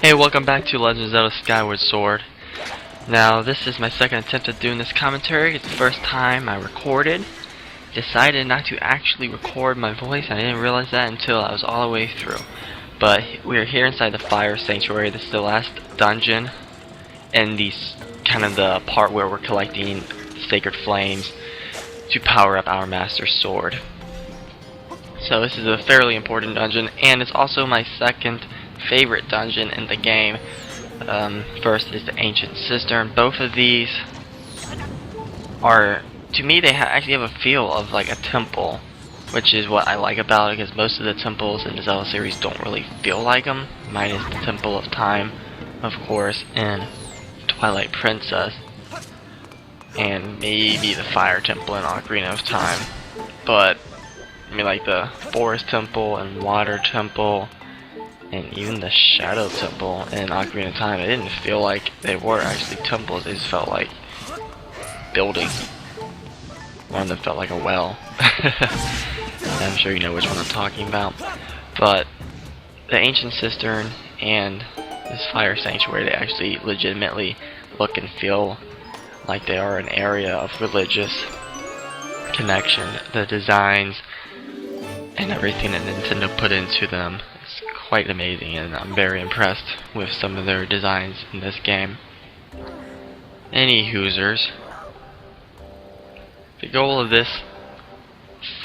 Hey, welcome back to Legend of Zelda Skyward Sword. Now, this is my second attempt at doing this commentary. It's the first time I recorded. Decided not to actually record my voice. I didn't realize that until I was all the way through. But we are here inside the fire sanctuary. This is the last dungeon, and kind of the part where we're collecting sacred flames to power up our master sword. So this is a fairly important dungeon, and it's also my second favorite dungeon in the game. First is the ancient cistern. Both of these are, to me, they actually have a feel of like a temple, which is what I like about it, because most of the temples in the Zelda series don't really feel like them, minus the Temple of Time, of course, and Twilight Princess, and maybe the Fire Temple in Ocarina of Time. But I mean, like the Forest Temple and Water Temple and even the Shadow Temple in Ocarina of Time, it didn't feel like they were actually temples. They just felt like buildings. One of them felt like a well. I'm sure you know which one I'm talking about. But the ancient cistern and this fire sanctuary, they actually legitimately look and feel like they are an area of religious connection. The designs and everything that Nintendo put into them is quite amazing, and I'm very impressed with some of their designs in this game. Any hoosers, the goal of this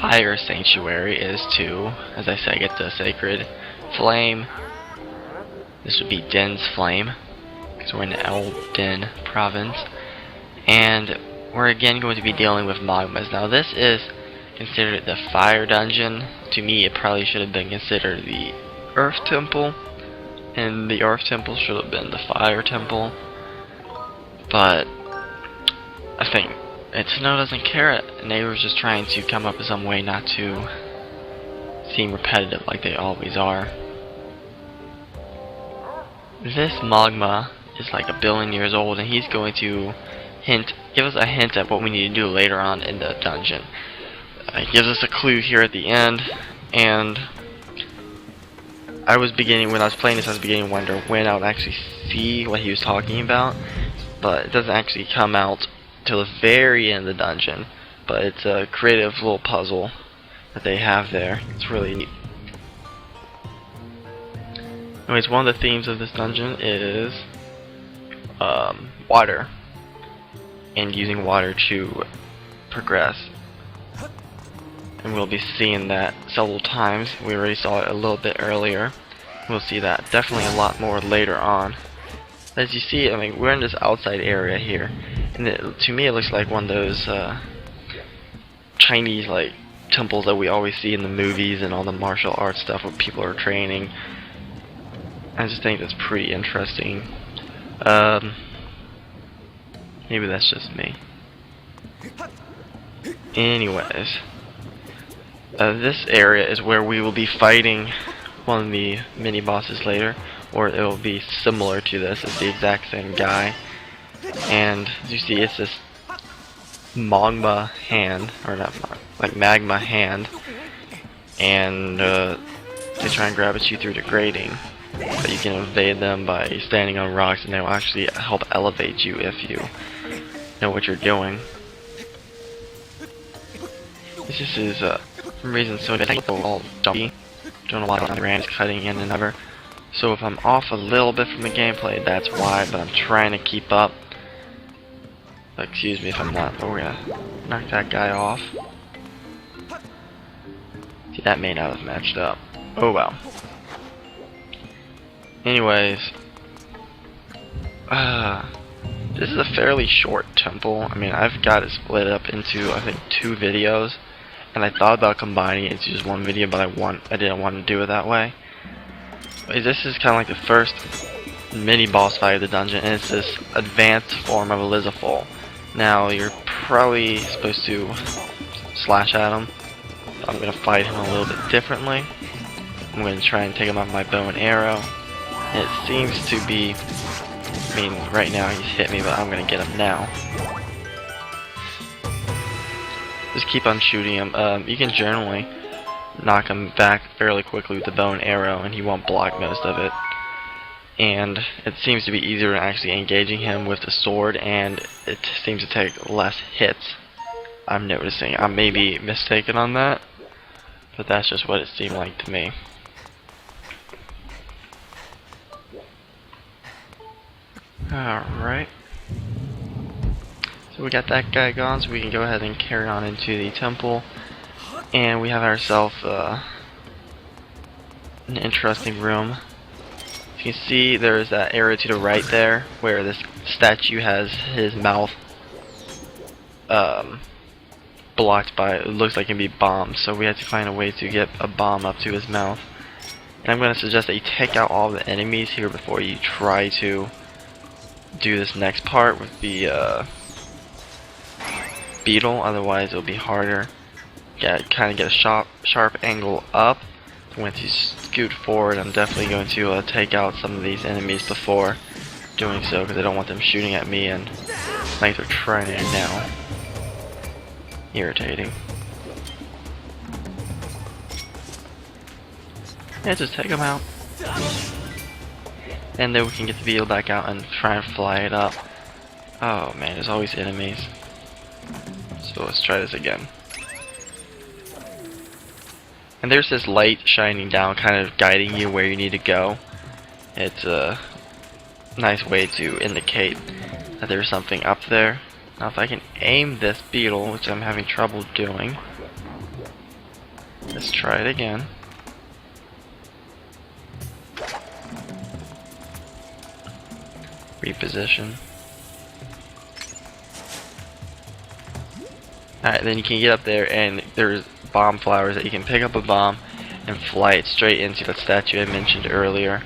fire sanctuary is to, as I said, get the sacred flame. This would be Din's flame, because we're in the Elden province, and we're again going to be dealing with magmas. Now this is considered the fire dungeon. To me, it probably should have been considered the Earth Temple, and the Earth Temple should have been the Fire Temple. But I think Nintendo doesn't care, and they were just trying to come up with some way not to seem repetitive like they always are. This Mogma is like 1 billion years old, and he's going to give us a hint at what we need to do later on in the dungeon. It gives us a clue here at the end, and when I was playing this, I was beginning to wonder when I would actually see what he was talking about, but it doesn't actually come out till the very end of the dungeon. But it's a creative little puzzle that they have there. It's really neat. Anyways, one of the themes of this dungeon is water, and using water to progress. And we'll be seeing that several times. We already saw it a little bit earlier. We'll see that definitely a lot more later on. As you see, I mean, we're in this outside area here, and to me it looks like one of those Chinese like temples that we always see in the movies and all the martial arts stuff where people are training. I just think that's pretty interesting. Maybe that's just me. Anyways, this area is where we will be fighting one of the mini bosses later, or it will be similar to this. It's the exact same guy, and as you see, it's this magma hand, or not, like magma hand, and they try and grab at you through the grating, but you can evade them by standing on rocks, and they will actually help elevate you if you know what you're doing. This is some reason so that all jumpy. Don't know why the ram is cutting in and over. So if I'm off a little bit from the gameplay, that's why, but I'm trying to keep up. Excuse me if I'm not, but we're gonna knock that guy off. See, that may not have matched up. Oh well. Anyways, this is a fairly short temple. I mean, I've got it split up into, I think, 2 videos. And I thought about combining it into just one video, but I didn't want to do it that way. But this is kind of like the first mini boss fight of the dungeon, and it's this advanced form of Elizabeth. Now you're probably supposed to slash at him. I'm gonna fight him a little bit differently. I'm gonna try and take him out with my bow and arrow. And it seems to be, I mean, right now he's hit me, but I'm gonna get him now. Just keep on shooting him. You can generally knock him back fairly quickly with the bow and arrow, and he won't block most of it. and it seems to be easier in actually engaging him with the sword, and it seems to take less hits. I'm noticing. I may be mistaken on that, but that's just what it seemed like to me. Alright. So we got that guy gone, so we can go ahead and carry on into the temple. And we have ourselves an interesting room. As you can see, there's that area to the right there where this statue has his mouth blocked by, it looks like it can be bombed, so we have to find a way to get a bomb up to his mouth. And I'm going to suggest that you take out all the enemies here before you try to do this next part with the beetle, otherwise it'll be harder. Kind of get a sharp angle up. Once you scoot forward, I'm definitely going to take out some of these enemies before doing so, because I don't want them shooting at me, and like they're trying to now. Irritating. Yeah, just take them out. And then we can get the beetle back out and try and fly it up. Oh man, there's always enemies. So let's try this again. And there's this light shining down, kind of guiding you where you need to go. It's a nice way to indicate that there's something up there. Now if I can aim this beetle, which I'm having trouble doing. Let's try it again. Reposition. Alright, then you can get up there and there's bomb flowers that you can pick up a bomb and fly it straight into the statue I mentioned earlier.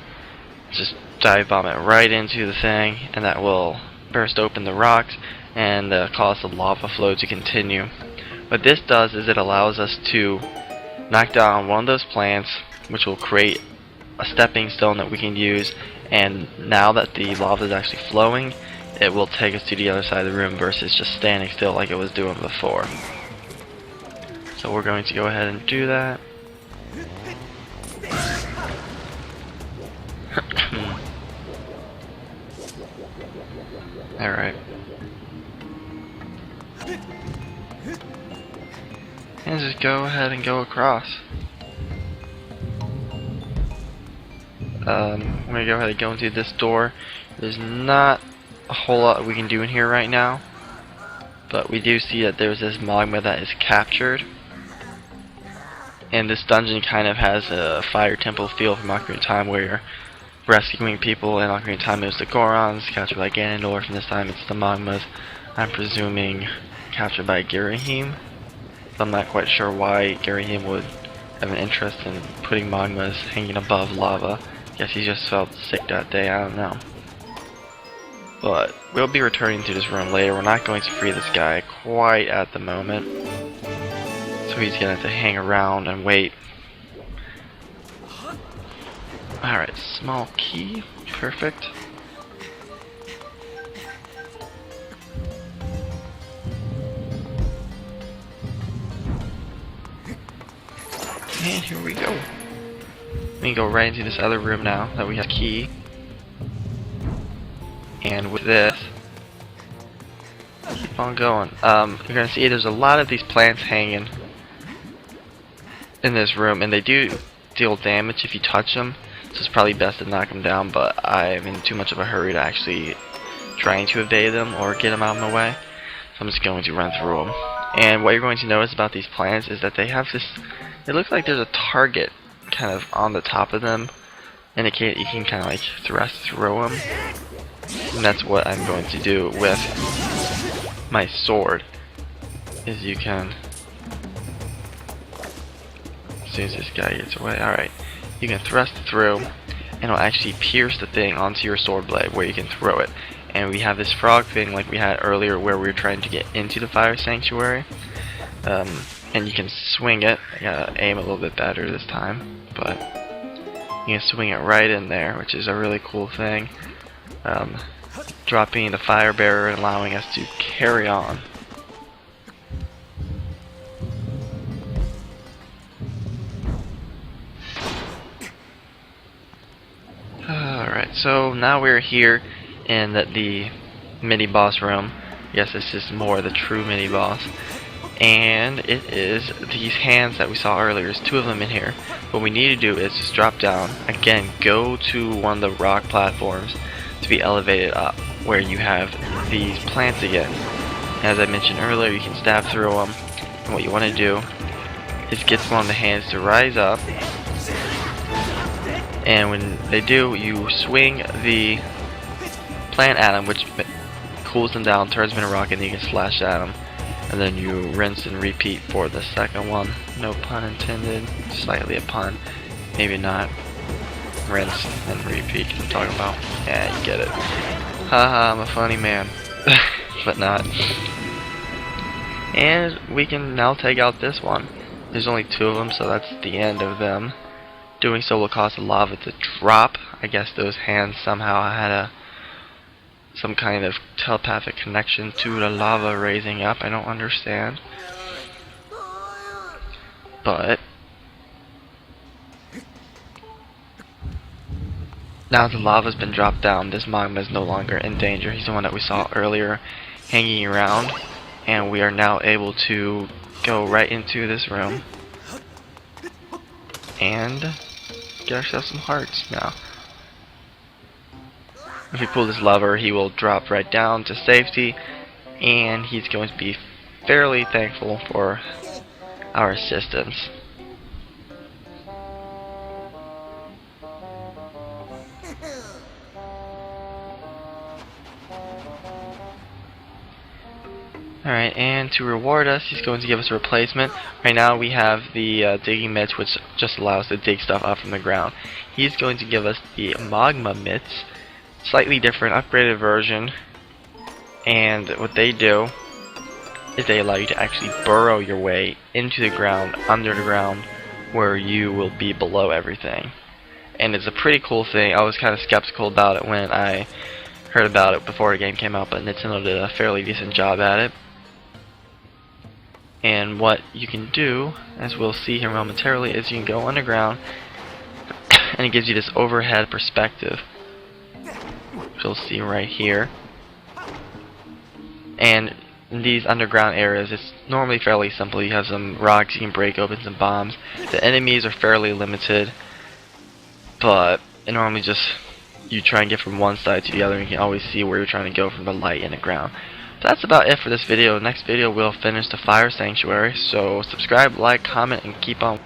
Just dive bomb it right into the thing, and that will burst open the rocks and cause the lava flow to continue. What this does is it allows us to knock down one of those plants, which will create a stepping stone that we can use, and now that the lava is actually flowing, it will take us to the other side of the room versus just standing still like it was doing before. So we're going to go ahead and do that. Alright. And just go ahead and go across. I'm going to go ahead and go into this door. There's not a whole lot we can do in here right now, but we do see that there's this magma that is captured. And this dungeon kind of has a fire temple feel from Ocarina of Time, where you're rescuing people. In Ocarina of Time it was the Gorons, captured by Ganondorf, and this time it's the Mogmas. I'm presuming captured by Girahim. I'm not quite sure why Girahim would have an interest in putting Mogmas hanging above lava. Guess he just felt sick that day, I don't know. But we'll be returning to this room later. We're not going to free this guy quite at the moment, so he's gonna have to hang around and wait. Alright, small key, perfect. And here we go. We can go right into this other room now that we have a key. And with this, keep on going. You're gonna see there's a lot of these plants hanging in this room, and they do deal damage if you touch them. So it's probably best to knock them down, but I'm in too much of a hurry to actually trying to evade them or get them out of my way. So I'm just going to run through them. And what you're going to notice about these plants is that they have this, it looks like there's a target kind of on the top of them, indicate you can kind of like thrust through them. And that's what I'm going to do with my sword, is you can, as soon as this guy gets away, alright, you can thrust through and it'll actually pierce the thing onto your sword blade where you can throw it. And we have this frog thing like we had earlier where we were trying to get into the fire sanctuary, and you can swing it. I gotta aim a little bit better this time, but you can swing it right in there, which is a really cool thing. Dropping the fire barrier and allowing us to carry on. Alright, so now we're here in the mini boss room. Yes, this is more the true mini boss. And it is these hands that we saw earlier. There's two of them in here. What we need to do is just drop down. Again, go to one of the rock platforms to be elevated up, where you have these plants again. As I mentioned earlier, you can stab through them. And what you want to do is get one of the hands to rise up. And when they do, you swing the plant at them, which cools them down, turns them into rock, and you can slash at them. And then you rinse and repeat for the second one. No pun intended. Slightly a pun. Maybe not. Rinse and repeat. I'm talking about. Yeah, you get it. Haha, I'm a funny man. But not. And we can now take out this one. There's only two of them, so that's the end of them. Doing so will cause the lava to drop. I guess those hands somehow had some kind of telepathic connection to the lava raising up. I don't understand. But now the lava's been dropped down, this magma is no longer in danger. He's the one that we saw earlier hanging around. And we are now able to go right into this room and get ourselves some hearts now. If we pull this lever, he will drop right down to safety, and he's going to be fairly thankful for our assistance. Alright, and to reward us, he's going to give us a replacement. Right now we have the digging mitts, which just allows us to dig stuff up from the ground. He's going to give us the Mogma Mitts, slightly different, upgraded version. And what they do is they allow you to actually burrow your way into the ground, under the ground, where you will be below everything. And it's a pretty cool thing. I was kind of skeptical about it when I heard about it before the game came out, but Nintendo did a fairly decent job at it. And what you can do, as we'll see here momentarily, is you can go underground and it gives you this overhead perspective, which you'll see right here. And in these underground areas, it's normally fairly simple. You have some rocks, you can break open some bombs. The enemies are fairly limited, but it normally just you try and get from one side to the other, and you can always see where you're trying to go from the light in the ground. But that's about it for this video. Next video we'll finish the fire sanctuary, so subscribe, like, comment, and keep on